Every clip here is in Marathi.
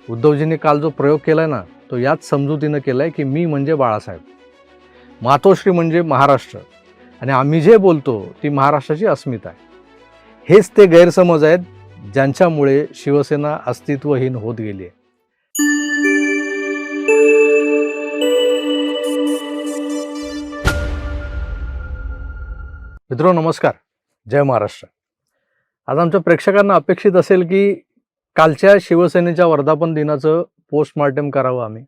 उद्धवजींनी काल जो प्रयोग केलाय ना, तो याच समजुतीनं केलाय की मी म्हणजे बाळासाहेब, मातोश्री म्हणजे महाराष्ट्र आणि आम्ही जे बोलतो ती महाराष्ट्राची अस्मिता आहे. हेच ते गैरसमज आहेत ज्यांच्यामुळे शिवसेना अस्तित्वहीन होत गेली आहे. मित्रांनो नमस्कार, जय महाराष्ट्र. आज आमच्या प्रेक्षकांना अपेक्षित असेल की कालच्या शिवसेनेच्या वर्धापन दिनाचं पोस्टमार्टम करावं आम्ही.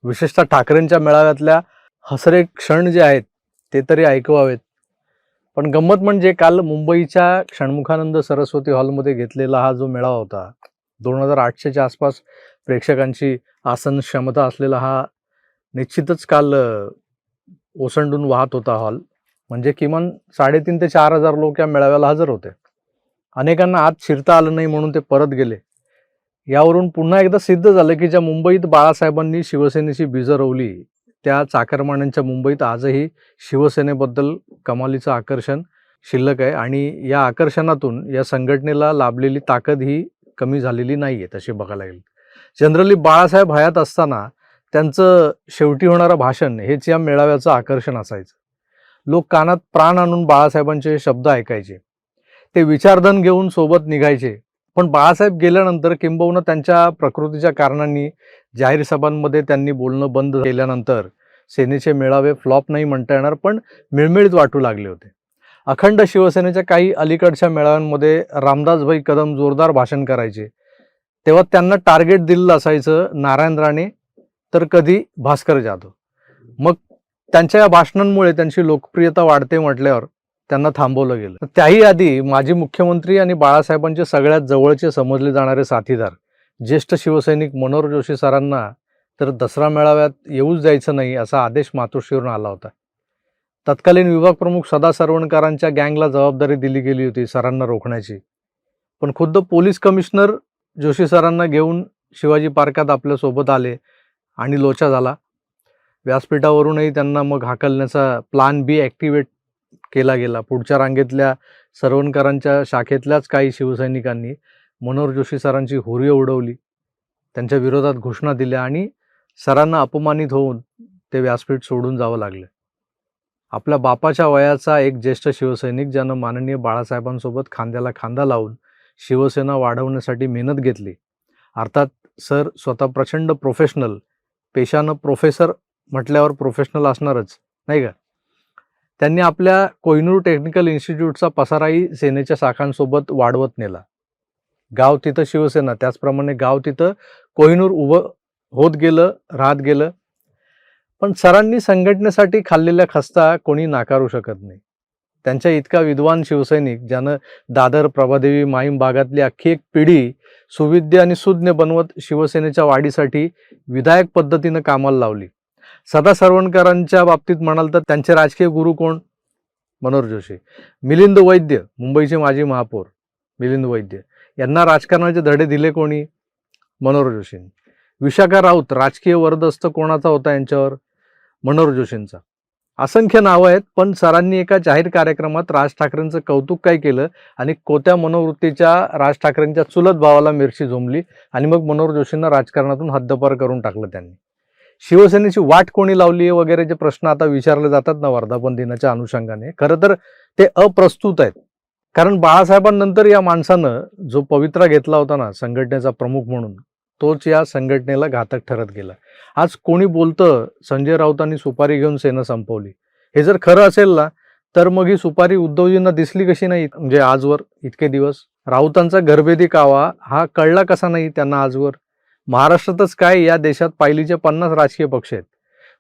विशेषतः ठाकरेंच्या मेळाव्यातल्या हसरे क्षण जे आहेत ते तरी ऐकवावेत. पण गंमत म्हणजे काल मुंबईच्या षण्मुखानंद सरस्वती हॉलमध्ये घेतलेला हा जो मेळावा होता, 2800च्या आसपास प्रेक्षकांची आसन क्षमता असलेला हा निश्चितच काल ओसंडून वाहत होता हॉल. म्हणजे किमान 3,500 ते 4,000 लोक या मेळाव्याला हजर होते. अनेकांना आत शिरता आलं नाही म्हणून ते परत गेले. यावरून पुन्हा एकदा सिद्ध झालं की ज्या मुंबईत बाळासाहेबांनी शिवसेनेची बीजं रोवली, त्या चाकरमान्यांच्या मुंबईत आजही शिवसेनेबद्दल कमालीचं आकर्षण शिल्लक आहे आणि या आकर्षणातून या संघटनेला लाभलेली ताकद ही कमी झालेली नाही आहे तशी बघायला गेली. जनरली बाळासाहेब हयात असताना त्यांचं शेवटी होणारं भाषण हेच या मेळाव्याचं आकर्षण असायचं. लोक कानात प्राण आणून बाळासाहेबांचे शब्द ऐकायचे, ते विचारधन घेऊन सोबत निघायचे. पण बाळासाहेब गेल्यानंतर किंबहुना त्यांच्या प्रकृतीच्या कारणांनी जाहीर सभांमध्ये त्यांनी बोलणं बंद केल्यानंतर सेनेचे मेळावे फ्लॉप नाही म्हणता येणार, पण मिळमिळीत वाटू लागले होते. अखंड शिवसेनेच्या काही अलीकडच्या मेळाव्यांमध्ये रामदासभाई कदम जोरदार भाषण करायचे, तेव्हा त्यांना टार्गेट दिलेलं असायचं नारायण राणे तर कधी भास्कर जाधव. मग त्यांच्या या भाषणांमुळे त्यांची लोकप्रियता वाढते म्हटल्यावर त्यांना थांबवलं गेलं. त्याही आधी माजी मुख्यमंत्री आणि बाळासाहेबांचे सगळ्यात जवळचे समजले जाणारे साथीदार ज्येष्ठ शिवसैनिक मनोहर जोशी सरांना तर दसरा मेळाव्यात येऊच द्यायचं नाही असा आदेश मातोश्रीवरून आला होता. तत्कालीन विभाग प्रमुख सदा सरवणकरांच्या गँगला जबाबदारी दिली गेली होती सरांना रोखण्याची. पण खुद्द पोलीस कमिशनर जोशी सरांना घेऊन शिवाजी पार्कात आपल्यासोबत आले आणि लोचा झाला. व्यासपीठावरूनही त्यांना मग हाकलण्याचा प्लान बी ॲक्टिवेट केला गेला. पुढच्या रांगेतल्या सरवणकरांच्या शाखेतल्याच काही शिवसैनिकांनी मनोहर जोशी सरांची हुर्री उडवली, त्यांच्या विरोधात घोषणा दिल्या आणि सरांना अपमानित होऊन ते व्यासपीठ सोडून जावं लागलं. आपल्या बापाच्या वयाचा एक ज्येष्ठ शिवसैनिक ज्यानं माननीय बाळासाहेबांसोबत खांद्याला खांदा लावून शिवसेना वाढवण्यासाठी मेहनत घेतली, अर्थात सर स्वतः प्रचंड प्रोफेशनल, पेशानं प्रोफेसर म्हटल्यावर प्रोफेशनल असणारच नाही का, त्यांनी आपल्या कोहिनूर टेक्निकल इन्स्टिट्यूटचा पसाराही सेनेच्या शाखांसोबत वाढवत नेला. गाव तिथं शिवसेना, त्याचप्रमाणे गाव तिथं कोहिनूर उभं होत गेलं, राहत गेलं. पण सरांनी संघटनेसाठी खाल्लेल्या खस्ता कोणी नाकारू शकत नाही. त्यांच्या इतका विद्वान शिवसैनिक ज्यानं दादर, प्रभादेवी, माहीम भागातली अख्खी एक पिढी सुविद्य आणि सुज्ञ बनवत शिवसेनेच्या वाढीसाठी विधायक पद्धतीनं कामाला लावली. सदा सरवणकरांच्या बाबतीत म्हणाल तर त्यांचे राजकीय गुरु कोण? मनोहर जोशी. मिलिंद वैद्य, मुंबईचे माजी महापौर मिलिंद वैद्य, यांना राजकारणाचे धडे दिले कोणी? मनोहर जोशींनी. विशाखा राऊत, राजकीय वरदहस्त कोणाचा होता यांच्यावर? मनोहर जोशींचा. असंख्य नावं आहेत, पण सरांनी एका जाहीर कार्यक्रमात राज ठाकरेंचं कौतुक काय केलं आणि कोत्या मनोवृत्तीच्या राज ठाकरेंच्या चुलत भावाला मिरची झोंबली आणि मग मनोहर जोशींना राजकारणातून हद्दपार करून टाकलं त्यांनी. शिवसेनेची वाट कोणी लावली आहे वगैरे जे प्रश्न आता विचारले जातात ना वर्धापन दिनाच्या अनुषंगाने, खरं तर ते अप्रस्तुत आहेत. कारण बाळासाहेबांनंतर या माणसानं जो पवित्रा घेतला होता ना संघटनेचा प्रमुख म्हणून, तोच या संघटनेला घातक ठरत गेला. आज कोणी बोलतं संजय राऊतांनी सुपारी घेऊन सेना संपवली, हे जर खरं असेल ना तर मग ही सुपारी उद्धवजींना दिसली कशी नाही, म्हणजे आजवर इतके दिवस? राऊतांचा घरभेदी कावा हा कळला कसा नाही त्यांना आजवर? महाराष्ट्रातच काय, या देशात पायलीचे 50 राजकीय पक्ष आहेत,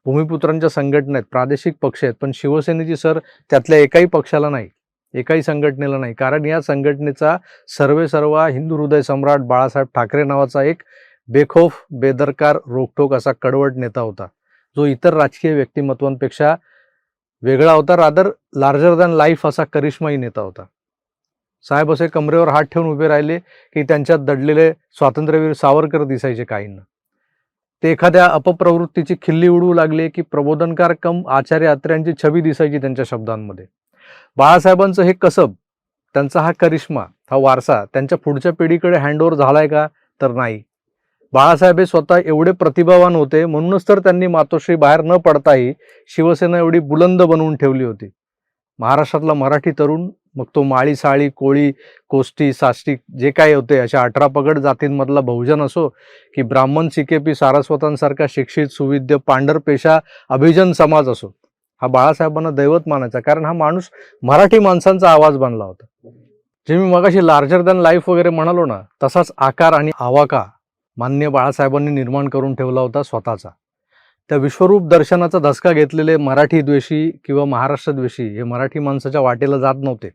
भूमिपुत्रांच्या संघटना आहेत, प्रादेशिक पक्ष आहेत, पण शिवसेनेची सर त्यातल्या एकाही पक्षाला नाही, एकाही संघटनेला नाही. कारण या संघटनेचा सर्वेसर्वा हिंदू हृदय सम्राट बाळासाहेब ठाकरे नावाचा एक बेखौफ, बेदरकार, रोखठोक असा कडवट नेता होता, जो इतर राजकीय व्यक्तिमत्वांपेक्षा वेगळा होता. रादर लार्जर दॅन लाईफ असा करिश्माई नेता होता. साहेब असे कमरेवर हात ठेवून उभे राहिले की त्यांच्यात दडलेले स्वातंत्र्यवीर सावरकर दिसायचे काहींना. ते एखाद्या अपप्रवृत्तीची खिल्ली उडवू लागले की प्रबोधनकार कम आचार्य अत्र्यांची छबी दिसायची त्यांच्या शब्दांमध्ये. बाळासाहेबांचं हे कसब, त्यांचा हा करिश्मा, हा वारसा त्यांच्या पुढच्या पिढीकडे हँडओव्हर झालाय का? तर नाही. बाळासाहेब हे स्वतः एवढे प्रतिभावान होते, म्हणूनच तर त्यांनी मातोश्री बाहेर न पडताही शिवसेना एवढी बुलंद बनवून ठेवली होती. महाराष्ट्रातला मराठी तरुण, मग तो माळी, साळी, कोळी, कोष्टी, साष्टी जे काही होते, अशा 18 पगड जातींमधला बहुजन असो की ब्राह्मण, सिकेपी, सारस्वतांसारखा शिक्षित, सुविद्य, पांढर पेशा, अभिजन समाज असो, हा बाळासाहेबांना दैवत मानायचा. कारण हा माणूस मराठी माणसांचा आवाज बनला होता. जे मी मगाशी लार्जर दॅन लाईफ वगैरे म्हणालो ना, तसाच आकार आणि आवाका माननीय बाळासाहेबांनी निर्माण करून ठेवला होता स्वतःचा. त्या विश्वरूप दर्शनाचा धसका घेतलेले मराठी द्वेषी किंवा महाराष्ट्र द्वेषी हे मराठी माणसाच्या वाटेला जात नव्हते.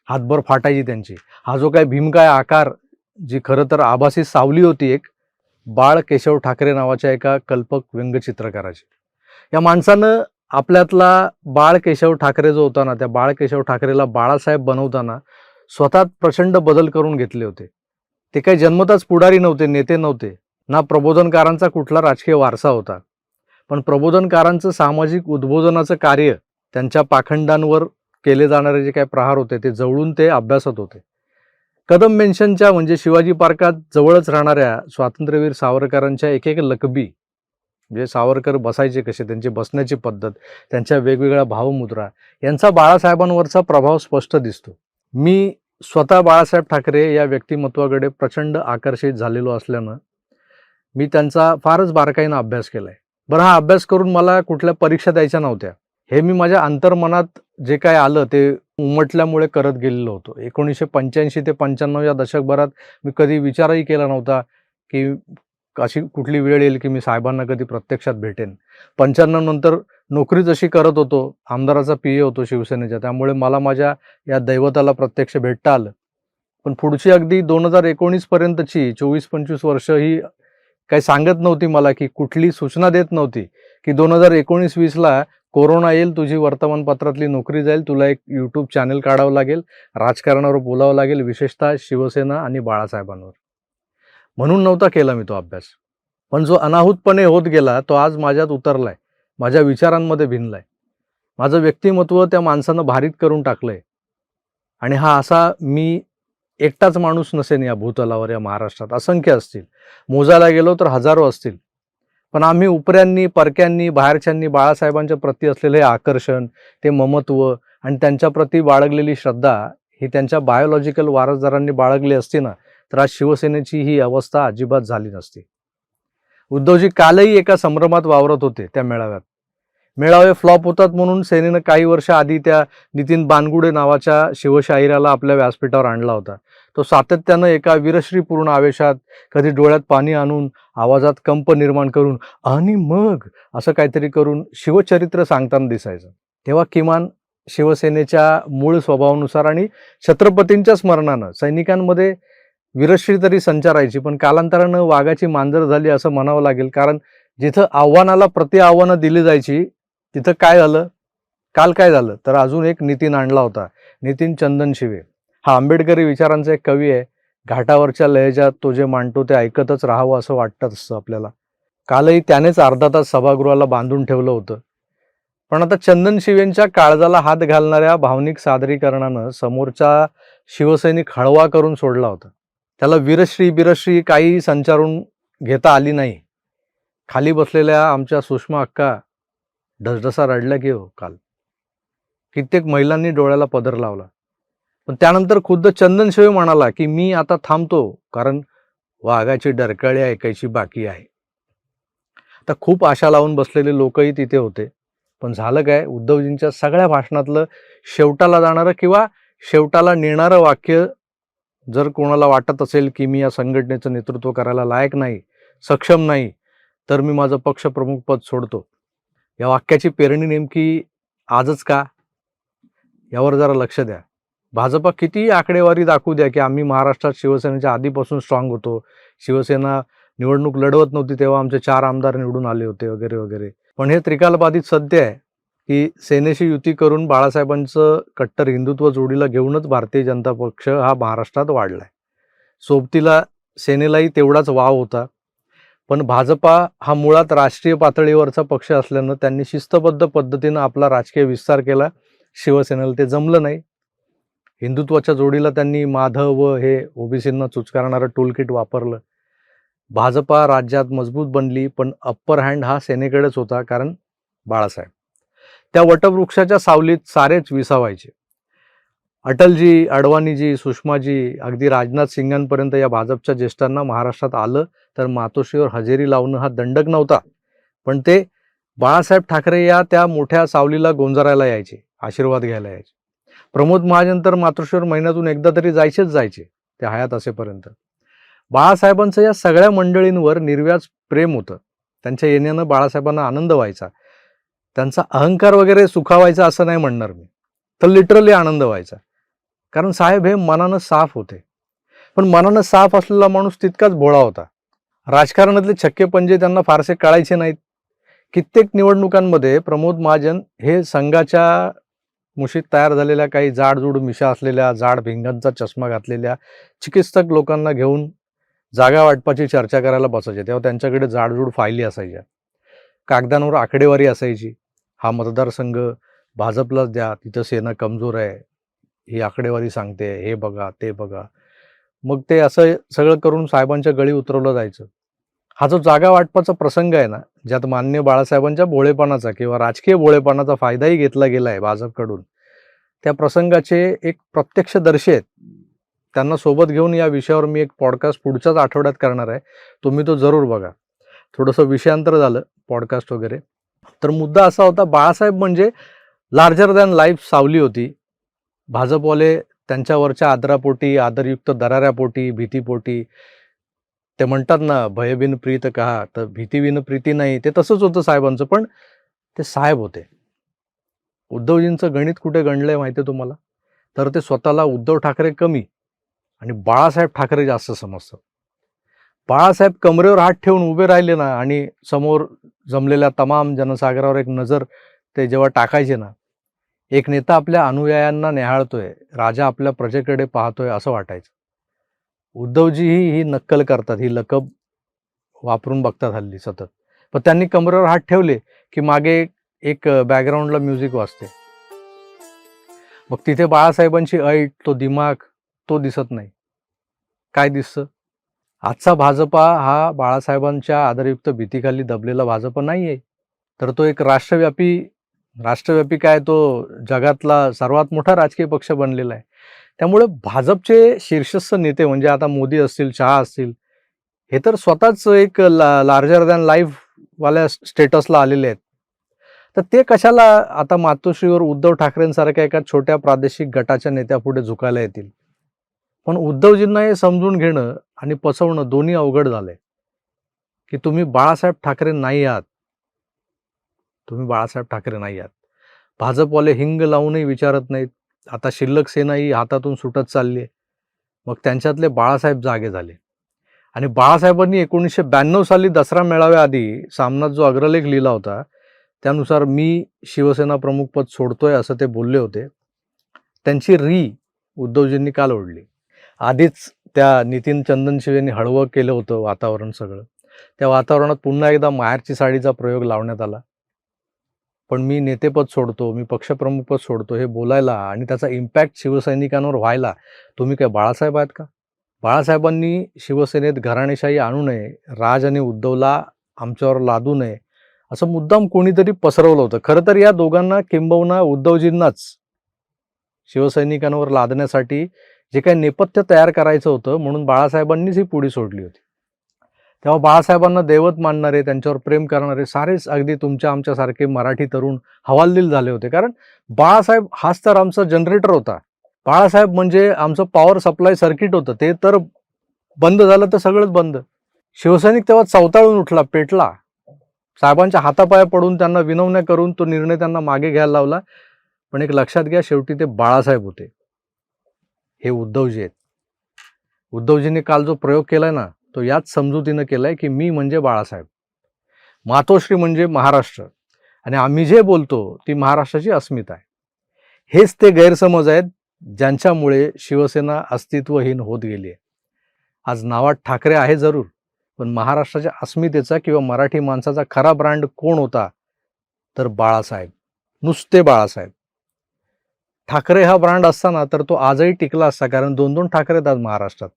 हातभर फाटायची त्यांची. हा जो काय भीमकाय आकार, जी खरं तर आभासी सावली होती एक बाळ केशव ठाकरे नावाच्या एका कल्पक व्यंगचित्रकाराची. या माणसानं आपल्यातला बाळ केशव ठाकरे जो होता ना, त्या बाळ केशव ठाकरेला बाळासाहेब बनवताना स्वतः प्रचंड बदल करून घेतले होते. ते काही जन्मताच पुढारी नव्हते, नेते नव्हते, ना प्रबोधनकारांचा कुठला राजकीय वारसा होता. पण प्रबोधनकारांचं सामाजिक उद्बोधनाचं कार्य, त्यांच्या पाखंडांवर केले जाणारे जे काही प्रहार होते ते जवळून ते अभ्यासत होते. कदम मेन्शनच्या म्हणजे शिवाजी पार्कात जवळच राहणाऱ्या स्वातंत्र्यवीर सावरकरांच्या एक एक लकबी, म्हणजे सावरकर बसायचे कसे, त्यांची बसण्याची पद्धत, त्यांच्या वेगवेगळ्या भावमुद्रा यांचा बाळासाहेबांवरचा प्रभाव स्पष्ट दिसतो. मी स्वतः बाळासाहेब ठाकरे या व्यक्तिमत्वाकडे प्रचंड आकर्षित झालेलो असल्यानं मी त्यांचा फारच बारकाईनं अभ्यास केलाय. बरं, हा अभ्यास करून मला कुठल्या परीक्षा द्यायच्या नव्हत्या. हे मी माझ्या अंतर्मनात जे काय आलं ते उमटल्यामुळे करत गेलेलो होतो. 1985 ते 95 या दशकभरात मी कधी विचारही केला नव्हता की अशी कुठली वेळ येईल की मी साहेबांना कधी प्रत्यक्षात भेटेन. 95 नंतर नोकरी जशी करत होतो, आमदाराचा PA होतो शिवसेनेच्या, त्यामुळे मला माझ्या या दैवताला प्रत्यक्ष भेटता आलं. पण पुढची अगदी 2019 पर्यंतची 24-25 वर्ष ही काही सांगत नव्हती मला, की कुठली सूचना देत नव्हती की 2019-20ला कोरोना येईल, तुझी वर्तमानपत्रातली नोकरी जाईल, तुला एक YouTube चॅनल काढावं लागेल, राजकारणावर बोलावं लागेल, विशेषतः शिवसेना आणि बाळासाहेबांवर. म्हणून नव्हता केला मी तो अभ्यास. पण जो अनाहूतपणे होत गेला तो आज माझ्यात उतरलाय, माझ्या विचारांमध्ये भिनलाय. माझं व्यक्तिमत्व त्या माणसानं भारीत करून टाकलंय. आणि हा असा मी एकटाच माणूस नसेन या भूतलावर, या महाराष्ट्रात असंख्य असतील. मोजायला गेलो तर हजारो असतील. पण आम्ही उपऱ्यांनी, परक्यांनी, बाहेरच्यांनी बाळासाहेबांच्या प्रती असलेले आकर्षण, ते ममत्व आणि त्यांच्या प्रती बाळगलेली श्रद्धा ही त्यांच्या बायोलॉजिकल वारसदारांनी बाळगली असती ना, तर आज शिवसेनेची ही अवस्था अजिबात झाली नसती. उद्धवजी कालही एका संभ्रमात वावरत होते त्या मेळाव्यात. मेळावे फ्लॉप होतात म्हणून सेनेनं काही वर्ष आधी त्या नितीन बानगुडे नावाच्या शिवशाहिराला आपल्या व्यासपीठावर आणला होता. तो सातत्यानं एका वीरश्रीपूर्ण आवेशात, कधी डोळ्यात पाणी आणून, आवाजात कंप निर्माण करून आणि मग असं काहीतरी करून शिवचरित्र सांगताना दिसायचं. तेव्हा किमान शिवसेनेच्या मूळ स्वभावानुसार आणि छत्रपतींच्या स्मरणानं सैनिकांमध्ये वीरश्री तरी संचारायची. पण कालांतरानं वाघाची मांजर झाली असं म्हणावं लागेल. कारण जिथं आव्हानाला प्रति आव्हानं दिली जायची तिथं काय झालं, काल काय झालं, तर अजून एक नितीन आणला होता, नितीन चंदन शिवे. हा आंबेडकरी विचारांचा एक कवी आहे. घाटावरच्या लहेजात तो जे मांडतो ते ऐकतच राहावं असं वाटत असतं आपल्याला. कालही त्यानेच अर्धा तास सभागृहाला बांधून ठेवलं होतं. पण आता चंदन शिवेंच्या काळजाला हात घालणाऱ्या भावनिक सादरीकरणानं समोरचा शिवसैनिक हळवा करून सोडला होता. त्याला वीरश्री बिरश्री काही संचारून घेता आली नाही. खाली बसलेल्या आमच्या सुषमा अक्का ढसढसा रडल्या की हो काल. कित्येक महिलांनी डोळ्याला पदर लावला. पण त्यानंतर खुद्द चंदन शिवे म्हणाला की मी आता थांबतो, कारण वाघाची डरकाळी ऐकायची बाकी आहे. आता खूप आशा लावून बसलेले लोकही तिथे होते. पण झालं काय, उद्धवजींच्या सगळ्या भाषणातलं शेवटाला जाणारं किंवा शेवटाला नेणारं वाक्य जर कोणाला वाटत असेल की मी या संघटनेचं नेतृत्व करायला लायक नाही, सक्षम नाही, तर मी माझं पक्षप्रमुख पद सोडतो. या वाक्याची पेरणी नेमकी आजच का, यावर जरा लक्ष द्या. भाजपा कितीही आकडेवारी दाखवू द्या की आम्ही महाराष्ट्रात शिवसेनेच्या आधीपासून स्ट्रॉंग होतो, शिवसेना निवडणूक लढवत नव्हती तेव्हा आमचे 4 आमदार निवडून आले होते वगैरे वगैरे. पण हे त्रिकालबाधित सत्य आहे की सेनेशी युती करून बाळासाहेबांचं कट्टर हिंदुत्व जोडीला घेऊनच भारतीय जनता पक्ष हा महाराष्ट्रात वाढलाय. सोबतीला सेनेलाही तेवढाच वाव होता. पण भाजपा हा मुळात राष्ट्रीय पातळीवरचा पक्ष असल्यानं त्यांनी शिस्तबद्ध पद्धतीनं आपला राजकीय विस्तार केला. शिवसेनेला ते जमलं नाही. हिंदुत्वाच्या जोडीला त्यांनी माधव व हे ओबीसींना चुचकारणारं टूलकिट वापरलं. भाजपा राज्यात मजबूत बनली, पण अप्पर हँड हा सेनेकडेच होता, कारण बाळासाहेब. त्या वटवृक्षाच्या सावलीत सारेच विसावायचे. अटलजी, अडवाणीजी, सुषमाजी, अगदी राजनाथ सिंगांपर्यंत या भाजपच्या ज्येष्ठांना महाराष्ट्रात आलं तर मातोश्रीवर हजेरी लावणं हा दंडक नव्हता. पण ते बाळासाहेब ठाकरे या त्या मोठ्या सावलीला गोंजारायला यायचे, आशीर्वाद घ्यायला यायचे. प्रमोद महाजन तर मातोश्रीवर महिन्यातून एकदा तरी जायचे ते हयात असेपर्यंत. बाळासाहेबांचं या सगळ्या मंडळींवर निर्व्याज प्रेम होतं. त्यांच्या येण्यानं बाळासाहेबांना आनंद व्हायचा. त्यांचा अहंकार वगैरे सुखावायचा असं नाही म्हणणार मी, तर लिटरली आनंद व्हायचा. कारण साहेब हे मनानं साफ होते. पण मनानं साफ असलेला माणूस तितकाच भोळा होता. राजकारणातले छक्के पंजे त्यांना फारसे कळायचे नाहीत. कित्येक निवडणुकांमध्ये प्रमोद महाजन हे संघाच्या मुशीत तयार झालेल्या काही जाडजूड मिशा असलेल्या, जाड भिंगांचा चष्मा घातलेल्या चिकित्सक लोकांना घेऊन जागा वाटपाची चर्चा करायला बसायचे. तेव्हा त्यांच्याकडे जाडजूड फायली असायच्या, कागदांवर आकडेवारी असायची. हा मतदारसंघ भाजपलाच द्या, तिथं सेना कमजोर आहे, ही आकडेवारी सांगते, हे बघा ते बघा. मग ते असं सगळं करून साहेबांच्या गळी उतरवलं जायचं. हा जो जागा वाटपाचा प्रसंग आहे ना, ज्यात मान्य बाळासाहेबांच्या भोळेपणाचा किंवा राजकीय भोळेपणाचा फायदाही घेतला गेला आहे भाजपकडून, त्या प्रसंगाचे एक प्रत्यक्षदर्शी आहेत. त्यांना सोबत घेऊन या विषयावर मी एक पॉडकास्ट पुढच्याच आठवड्यात करणार आहे. तुम्ही तो जरूर बघा. थोडंसं विषयांतर झालं पॉडकास्ट वगैरे. तर मुद्दा असा होता, बाळासाहेब म्हणजे लार्जर दॅन लाईफ सावली होती. भाजपवाले त्यांच्यावरच्या आदरापोटी, आदरयुक्त दराऱ्यापोटी, भीतीपोटी, ते म्हणतात ना, भयबिन प्रीत कहा, तर भीतीविन प्रीती नाही, ते तसंच होतं साहेबांचं. पण ते साहेब होते. उद्धवजींचं गणित कुठे गणलंय माहिती आहे तुम्हाला? तर ते स्वतःला उद्धव ठाकरे कमी आणि बाळासाहेब ठाकरे जास्त समजतात. बाळासाहेब कमरेवर हात ठेवून उभे राहिले ना आणि समोर जमलेल्या तमाम जनसागरावर एक नजर ते जेव्हा टाकायचे ना, एक नेता आपल्या अनुयायांना निहाळतोय, राजा आपल्या प्रजेकडे पाहतोय असं वाटायचं. उद्धवजी ही नक्कल करतात, ही लकब वापरून बघतात हल्ली सतत. पण त्यांनी कमरेवर हात ठेवले की मागे एक बॅकग्राऊंडला म्युझिक वाजते. मग तिथे बाळासाहेबांची ऐट, तो दिमाग, तो दिसत नाही. काय दिसतं? आजचा भाजपा हा बाळासाहेबांच्या आदरयुक्त भीतीखाली दबलेला भाजप नाही आहे, तर तो एक राष्ट्रव्यापी काय, तो जगातला सर्वात मोठा राजकीय पक्ष बनलेला आहे. त्यामुळे भाजपचे शीर्षस्थ नेते म्हणजे आता मोदी असतील, शहा असतील, हे तर स्वतःच एक लार्जर दॅन लाईफ वाल्या स्टेटसला आलेले आहेत. तर ते कशाला आता मातोश्रीवर उद्धव ठाकरेंसारख्या एका छोट्या प्रादेशिक गटाच्या नेत्यापुढे झुकायला येतील? पण उद्धवजींना हे समजून घेणं आणि पचवणं दोन्ही अवघड झालंय, की तुम्ही बाळासाहेब ठाकरे नाही आहात. तुम्ही बाळासाहेब ठाकरे नाही आहात. भाजपवाले हिंग लावूनही विचारत नाहीत. आता शिल्लक सेना ही हातातून सुटत चालली आहे. मग त्यांच्यातले बाळासाहेब जागे झाले आणि बाळासाहेबांनी 1992 साली दसरा मेळाव्याआधी सामनात जो अग्रलेख लिहिला होता, त्यानुसार मी शिवसेना प्रमुखपद सोडतोय असं ते बोलले होते. त्यांची उद्धवजींनी काल ओढली. आधीच त्या नितीन चंदनशिवेंनी हळवं केलं होतं वातावरण सगळं. त्या वातावरणात पुन्हा एकदा माहेरची साडीचा प्रयोग लावण्यात आला. पण मी नेतेपद सोडतो, मी पक्षप्रमुखपद सोडतो हे बोलायला आणि त्याचा इम्पॅक्ट शिवसैनिकांवर व्हायला तुम्ही काय बाळासाहेब आहेत का? बाळासाहेबांनी शिवसेनेत घराणेशाही आणू नये, राज आणि उद्धवला आमच्यावर लादू नये, असं मुद्दाम कोणीतरी पसरवलं होतं. खरं तर या दोघांना, किंबहुना उद्धवजींनाच शिवसैनिकांवर लादण्यासाठी जे काही नेपथ्य तयार करायचं होतं, म्हणून बाळासाहेबांनीच ही पुढी सोडली होती. तेव्हा बाळासाहेबांना दैवत मानणारे, त्यांच्यावर प्रेम करणारे सारेच अगदी तुमच्या आमच्यासारखे मराठी तरुण हवालदिल झाले होते. कारण बाळासाहेब हाच तर आमचा जनरेटर होता. बाळासाहेब म्हणजे आमचं पॉवर सप्लाय सर्किट होतं. ते तर बंद झालं तर सगळंच बंद. शिवसैनिक तेव्हा चवताळून उठला, पेटला. साहेबांच्या हातापाया पडून त्यांना विनवण्या करून तो निर्णय त्यांना मागे घ्यायला लावला. पण एक लक्षात घ्या, शेवटी ते बाळासाहेब होते, हे उद्धवजी आहेत. उद्धवजींनी काल जो प्रयोग केलाय ना, तो याच समजुतीनं केलाय की मी म्हणजे बाळासाहेब, मातोश्री म्हणजे महाराष्ट्र, आणि आम्ही जे बोलतो ती महाराष्ट्राची अस्मिता आहे. हेच ते गैरसमज आहेत ज्यांच्यामुळे शिवसेना अस्तित्वहीन होत गेली आहे. आज नावात ठाकरे आहे जरूर, पण महाराष्ट्राच्या अस्मितेचा किंवा मराठी माणसाचा खरा ब्रँड कोण होता? तर बाळासाहेब, नुसते बाळासाहेब. ठाकरे हा ब्रँड असताना तर तो आजही टिकला असता, कारण 2-2 ठाकरे आहेत आज महाराष्ट्रात.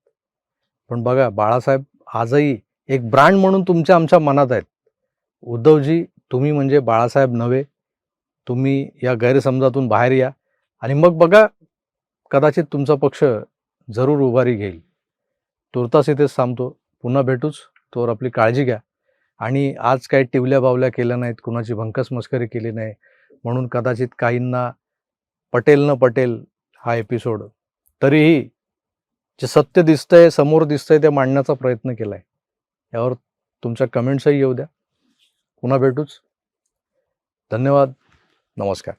पण बघा, बाळासाहेब आजही एक ब्रँड म्हणून तुमच्या आमच्या मनात आहेत. उद्धवजी, तुम्ही म्हणजे बाळासाहेब नव्हे. तुम्ही या गैरसमजातून बाहेर या आणि मग बघा, कदाचित तुमचा पक्ष जरूर उभारी घेईल. तुर्तास इथेच थांबतो. पुन्हा भेटूच. तोवर आपली काळजी घ्या. आणि आज काही टिवल्या बावल्या केल्या नाहीत, कुणाची भंकस मस्करी केली नाही, म्हणून कदाचित काहींना पटेल न पटेल हा एपिसोड, तरीही जे सत्य दिसतंय, समोर दिसतंय, ते मांडण्याचा प्रयत्न केलाय. यावर तुमच्या कमेंट्सही येऊ द्या. पुन्हा भेटूच. धन्यवाद. नमस्कार.